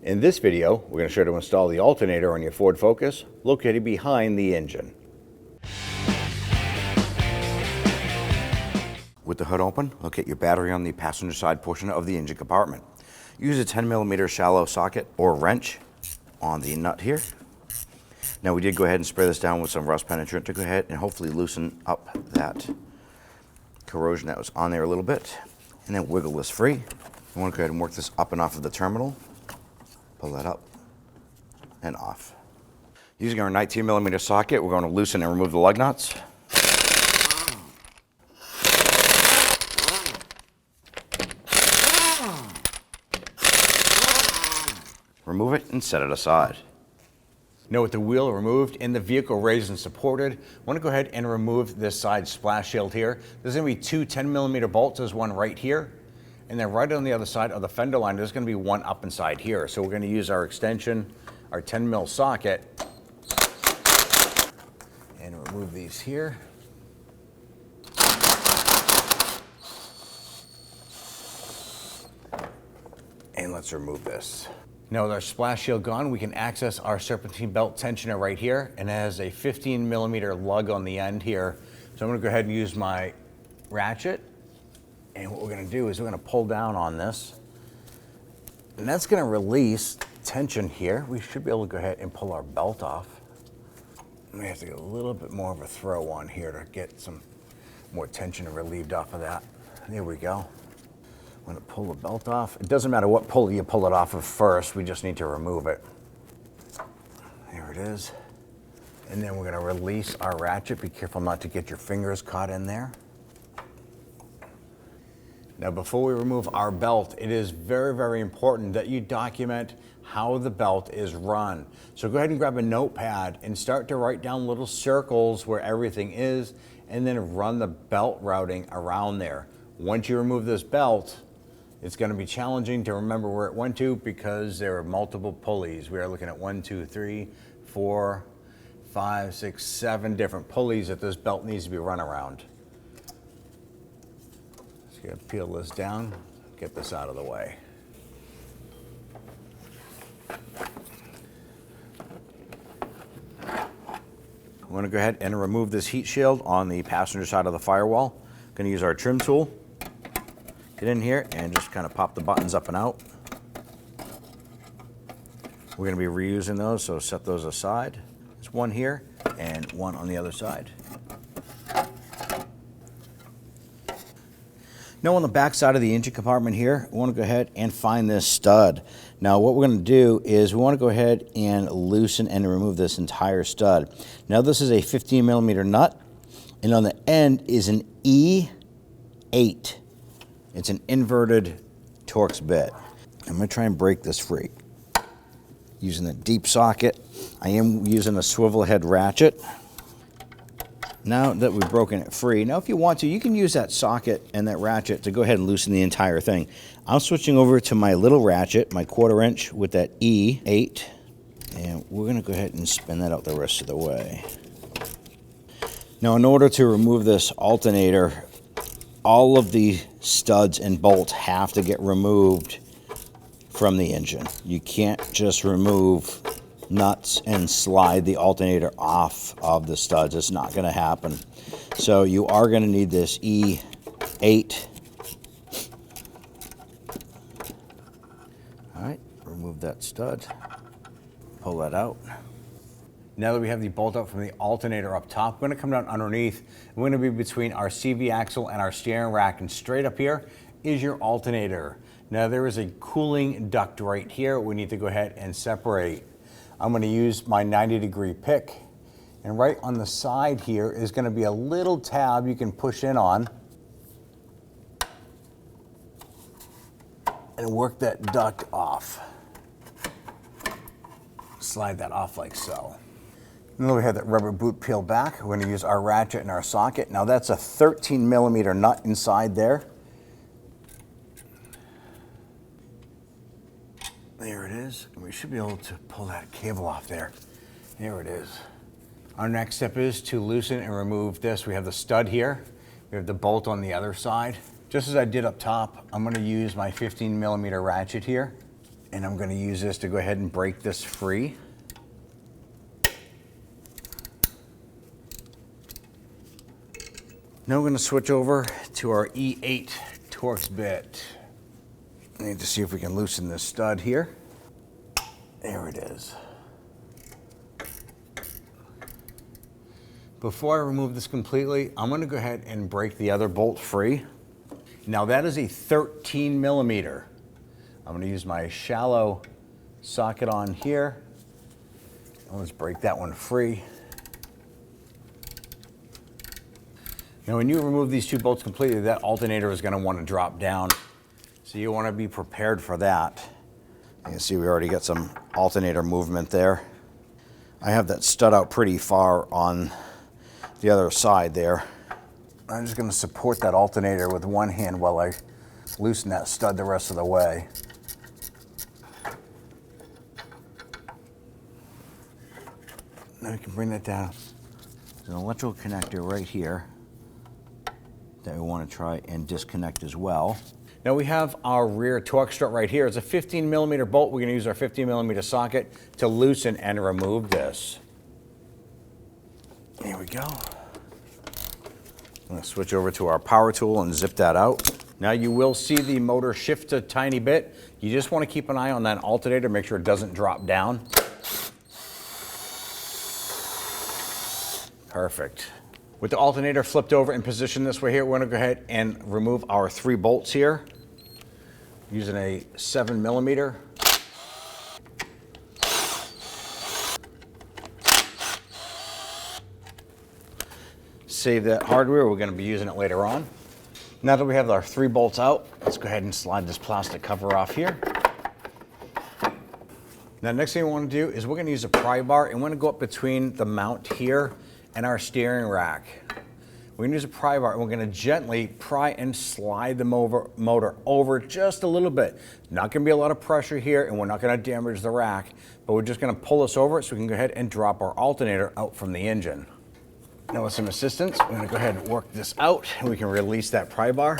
In this video, we're going to show you how to install the alternator on your Ford Focus located behind the engine. With the hood open, locate your battery on the passenger side portion of the engine compartment. Use a 10mm shallow socket or wrench on the nut here. Now we did go ahead and spray this down with some rust penetrant to go ahead and hopefully loosen up that corrosion that was on there a little bit. And then wiggle this free. You want to go ahead and work this up and off of the terminal. Pull that up and off. Using our 19mm socket, we're going to loosen and remove the lug nuts. Remove it and set it aside. Now with the wheel removed and the vehicle raised and supported, I want to go ahead and remove this side splash shield here. There's going to be two 10mm bolts. There's one right here. And then right on the other side of the fender line, there's going to be one up inside here. So we're going to use our extension, our 10mm socket, and remove these here. And let's remove this. Now with our splash shield gone, we can access our Serpentine belt tensioner right here, and it has a 15mm lug on the end here. So I'm going to go ahead and use my ratchet. And what we're going to do is we're going to pull down on this, and that's going to release tension here. We should be able to go ahead and pull our belt off. We have to get a little bit more of a throw on here to get some more tension relieved off of that. There we go. I'm going to pull the belt off. It doesn't matter what pulley you pull it off of first. We just need to remove it. There it is. And then we're going to release our ratchet. Be careful not to get your fingers caught in there. Now, before we remove our belt, it is very, very important that you document how the belt is run. So go ahead and grab a notepad and start to write down little circles where everything is, and then run the belt routing around there. Once you remove this belt, it's going to be challenging to remember where it went to because there are multiple pulleys. We are looking at 1, 2, 3, 4, 5, 6, 7 different pulleys that this belt needs to be run around. Going to peel this down, get this out of the way. I'm going to go ahead and remove this heat shield on the passenger side of the firewall. I'm going to use our trim tool. Get in here and just kind of pop the buttons up and out. We're going to be reusing those, so set those aside. There's one here and one on the other side. Now on the back side of the engine compartment here, we want to go ahead and find this stud. Now what we're going to do is we want to go ahead and loosen and remove this entire stud. Now this is a 15mm nut, and on the end is an E8. It's an inverted Torx bit. I'm going to try and break this free. Using the deep socket, I am using a swivel head ratchet. Now that we've broken it free, now if you want to, you can use that socket and that ratchet to go ahead and loosen the entire thing. I'm switching over to my little ratchet, my 1/4 inch with that E8, and we're going to go ahead and spin that out the rest of the way. Now in order to remove this alternator, all of the studs and bolts have to get removed from the engine. You can't just remove nuts and slide the alternator off of the studs. It's not going to happen. So you are going to need this E8. All right, remove that stud. Pull that out. Now that we have the bolt out from the alternator up top, we're going to come down underneath. We're going to be between our CV axle and our steering rack, and straight up here is your alternator. Now there is a cooling duct right here we need to go ahead and separate. I'm going to use my 90-degree pick, and right on the side here is going to be a little tab you can push in on and work that duct off. Slide that off like so. Now we have that rubber boot peeled back. We're going to use our ratchet and our socket. Now that's a 13mm nut inside there. There it is. And we should be able to pull that cable off there. There it is. Our next step is to loosen and remove this. We have the stud here. We have the bolt on the other side. Just as I did up top, I'm going to use my 15mm ratchet here. And I'm going to use this to go ahead and break this free. Now we're going to switch over to our E8 Torx bit. I need to see if we can loosen this stud here. There it is. Before I remove this completely, I'm going to go ahead and break the other bolt free. Now that is a 13 millimeter. I'm going to use my shallow socket on here. And let's break that one free. Now when you remove these two bolts completely, that alternator is going to want to drop down. So you want to be prepared for that. You can see we already got some alternator movement there. I have that stud out pretty far on the other side there. I'm just going to support that alternator with one hand while I loosen that stud the rest of the way. Now we can bring that down. There's an electrical connector right here that we want to try and disconnect as well. Now we have our rear Torx strut right here. It's a 15 millimeter bolt. We're going to use our 15 millimeter socket to loosen and remove this. Here we go. I'm going to switch over to our power tool and zip that out. Now you will see the motor shift a tiny bit. You just want to keep an eye on that alternator, make sure it doesn't drop down. Perfect. With the alternator flipped over and positioned this way here, we're going to go ahead and remove our 3 bolts here using a 7 millimeter. Save that hardware, we're going to be using it later on. Now that we have our 3 bolts out, let's go ahead and slide this plastic cover off here. Now next thing we want to do is we're going to use a pry bar and we're going to go up between the mount here and our steering rack. We're going to use a pry bar and we're going to gently pry and slide the motor over just a little bit. Not going to be a lot of pressure here and we're not going to damage the rack, but we're just going to pull this over so we can go ahead and drop our alternator out from the engine. Now with some assistance, we're going to go ahead and work this out and we can release that pry bar.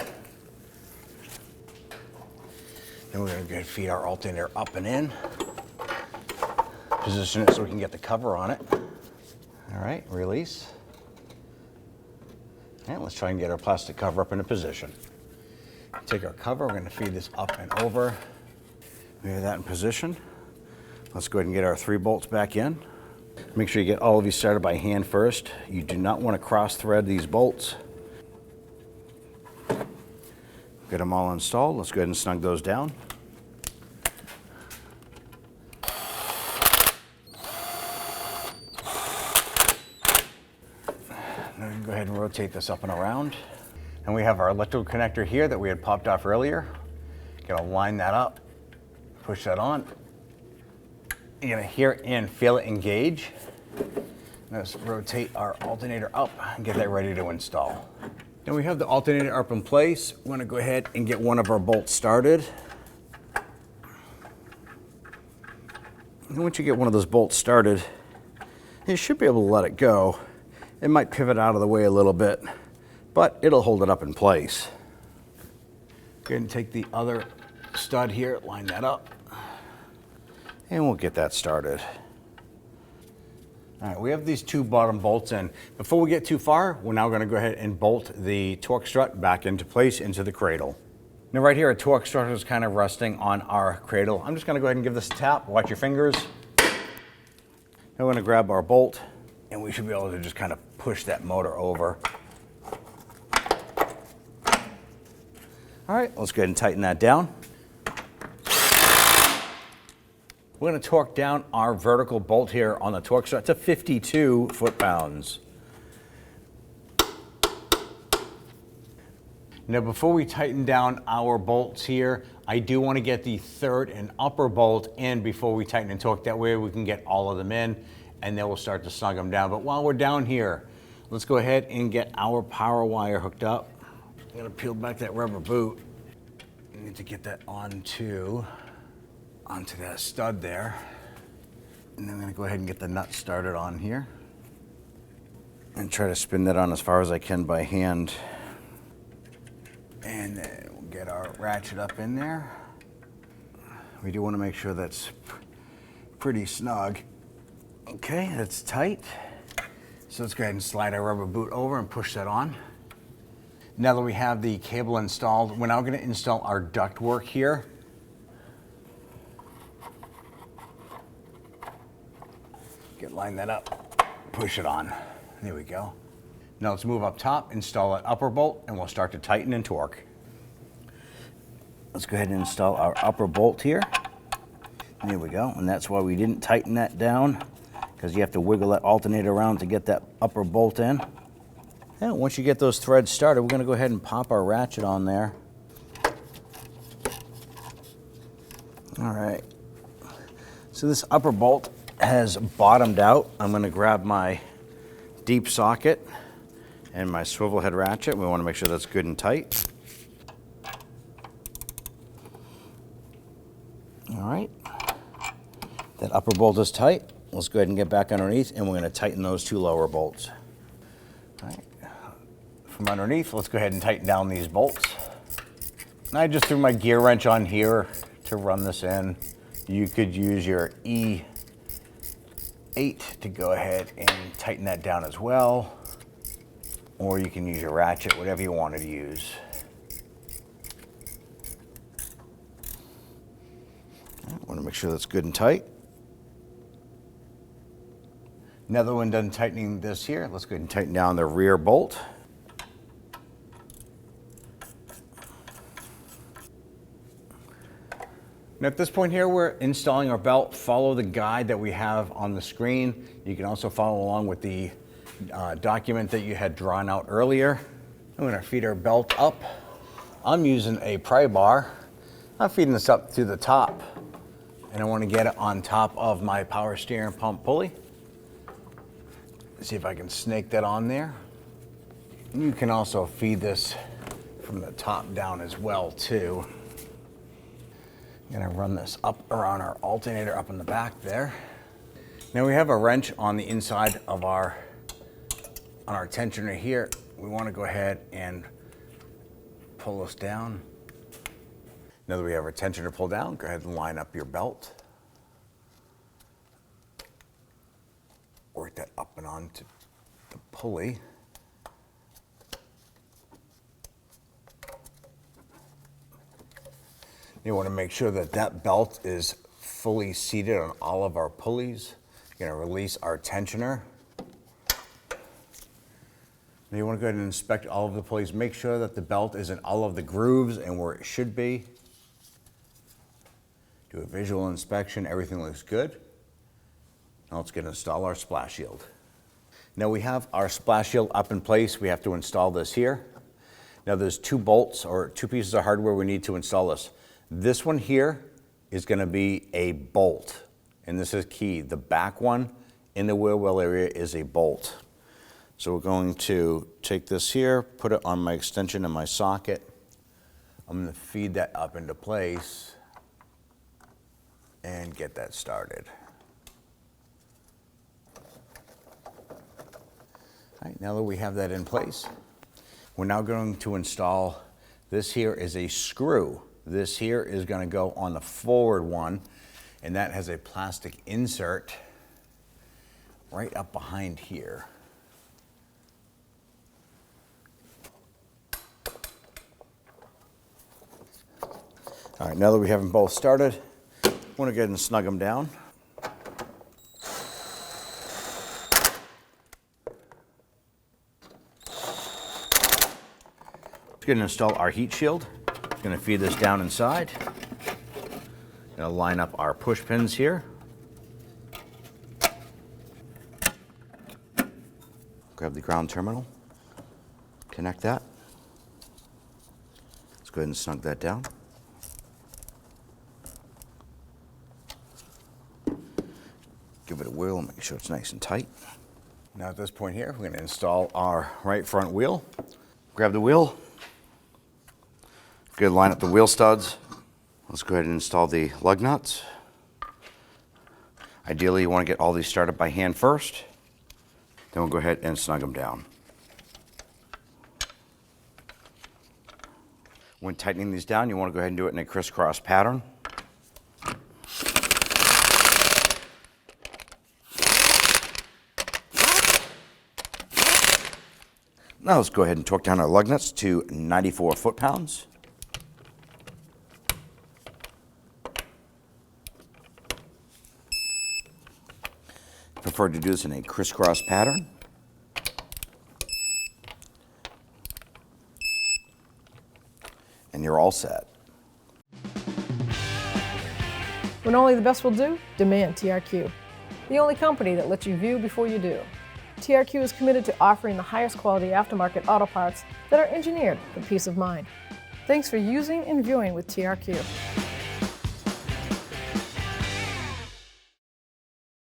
Then we're going to go ahead and feed our alternator up and in. Position it so we can get the cover on it. All right, release. And let's try and get our plastic cover up into position. Take our cover, we're going to feed this up and over. We have that in position. Let's go ahead and get our 3 bolts back in. Make sure you get all of these started by hand first. You do not want to cross thread these bolts. Get them all installed. Let's go ahead and snug those down. Now we can go ahead and rotate this up and around. And we have our electrical connector here that we had popped off earlier. Gonna line that up, push that on. You're gonna hear it and feel it engage. Let's rotate our alternator up and get that ready to install. Now we have the alternator up in place. We're gonna go ahead and get one of our bolts started. And once you get one of those bolts started, you should be able to let it go. It might pivot out of the way a little bit, but it'll hold it up in place. Go ahead and take the other stud here, line that up. And we'll get that started. All right, we have these 2 bottom bolts in. Before we get too far, we're now gonna go ahead and bolt the Torx strut back into place into the cradle. Now right here, our Torx strut is kind of resting on our cradle. I'm just gonna go ahead and give this a tap, watch your fingers. Now we're gonna grab our bolt and we should be able to just kind of push that motor over. All right, let's go ahead and tighten that down. We're going to torque down our vertical bolt here on the Torx strut to 52 foot-pounds. Now before we tighten down our bolts here, I do want to get the 3rd and upper bolt in before we tighten and torque. That way we can get all of them in and then we'll start to snug them down. But while we're down here, let's go ahead and get our power wire hooked up. I'm going to peel back that rubber boot. I need to get that onto that stud there. And then I'm going to go ahead and get the nut started on here and try to spin that on as far as I can by hand. And then we'll get our ratchet up in there. We do want to make sure that's pretty snug. Okay, that's tight. So let's go ahead and slide our rubber boot over and push that on. Now that we have the cable installed, we're now going to install our ductwork here. Line that up, push it on. There we go. Now let's move up top, install that upper bolt, and we'll start to tighten and torque. Let's go ahead and install our upper bolt here. There we go, and that's why we didn't tighten that down, because you have to wiggle that alternator around to get that upper bolt in. And once you get those threads started, we're going to go ahead and pop our ratchet on there. All right. So this upper bolt has bottomed out. I'm going to grab my deep socket and my swivel head ratchet. We want to make sure that's good and tight. All right. That upper bolt is tight. Let's go ahead and get back underneath, and we're going to tighten those two lower bolts. All right. From underneath, let's go ahead and tighten down these bolts. And I just threw my gear wrench on here to run this in. You could use your E8 to go ahead and tighten that down as well. Or you can use your ratchet, whatever you wanted to use. I want to make sure that's good and tight. Now that we're done tightening this here, let's go ahead and tighten down the rear bolt. Now at this point here, we're installing our belt. Follow the guide that we have on the screen. You can also follow along with the document that you had drawn out earlier. I'm going to feed our belt up. I'm using a pry bar. I'm feeding this up to the top, and I want to get it on top of my power steering pump pulley. Let's see if I can snake that on there. You can also feed this from the top down as well too. I'm going to run this up around our alternator up in the back there. Now we have a wrench on the inside of our tensioner here. We want to go ahead and pull this down. Now that we have our tensioner pulled down, go ahead and line up your belt. Work that up and onto the pulley. You want to make sure that that belt is fully seated on all of our pulleys. You're going to release our tensioner. Now you want to go ahead and inspect all of the pulleys. Make sure that the belt is in all of the grooves and where it should be. Do a visual inspection. Everything looks good. Now let's get install our splash shield. Now we have our splash shield up in place. We have to install this here. Now there's two bolts or two pieces of hardware we need to install this. This one here is going to be a bolt, and this is key. The back one in the wheel well area is a bolt. So we're going to take this here, put it on my extension in my socket. I'm going to feed that up into place and get that started. All right, now that we have that in place, we're now going to install, this here is a screw. This here is going to go on the forward one, and that has a plastic insert right up behind here. All right, now that we have them both started, I want to go ahead and snug them down. Let's go ahead and install our heat shield. Going to feed this down inside. Going to line up our push pins here. Grab the ground terminal. Connect that. Let's go ahead and snug that down. Give it a whirl and make sure it's nice and tight. Now at this point here, we're going to install our right front wheel. Grab the wheel. Good, line up the wheel studs. Let's go ahead and install the lug nuts. Ideally, you want to get all these started by hand first. Then we'll go ahead and snug them down. When tightening these down, you want to go ahead and do it in a crisscross pattern. Now let's go ahead and torque down our lug nuts to 94 foot-pounds. Prefer to do this in a crisscross pattern. And you're all set. When only the best will do, demand TRQ. The only company that lets you view before you do. TRQ is committed to offering the highest quality aftermarket auto parts that are engineered for peace of mind. Thanks for using and viewing with TRQ.